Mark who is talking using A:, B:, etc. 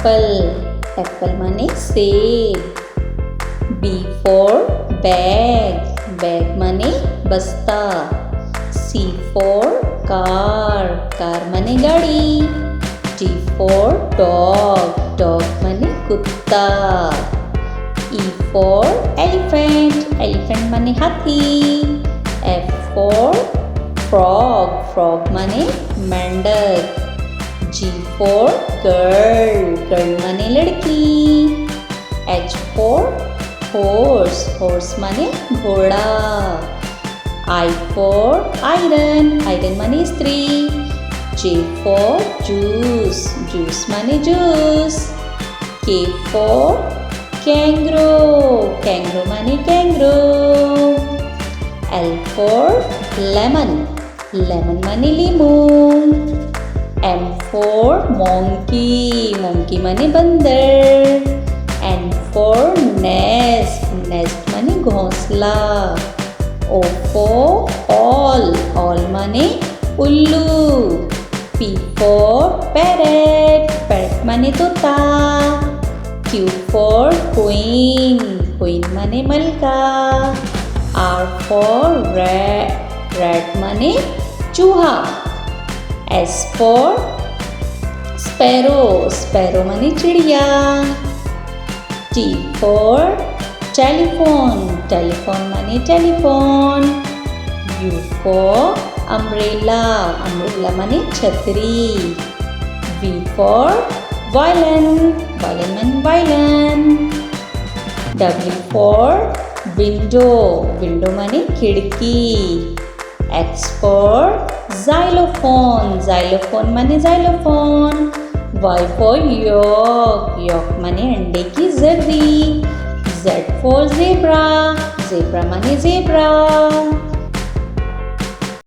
A: Apple माने सेब। B for bag माने बस्ता। C for कार माने गाड़ी। D for डॉग माने कुत्ता। E for elephant माने हाथी। F for frog माने मेंढक। G for girl माने लड़की। H for horse माने घोड़ा। I for iron माने स्त्री। J for juice माने जूस। K for kangaroo माने kangaroo। L for lemon माने लीमू। M for monkey माने बंदर। N for nest माने घोंसला। O for owl माने उल्लू। P for parrot माने तोता। Q for queen माने मलका। R for rat माने चूहा। S for sparrow माने चिड़िया। T for telephone माने टेलीफोन। U for umbrella माने छतरी। V for violin माने W for window माने खिड़की। X for xylophone माने xylophone। Y for yolk माने अंडे की जर्दी। Z for zebra माने zebra।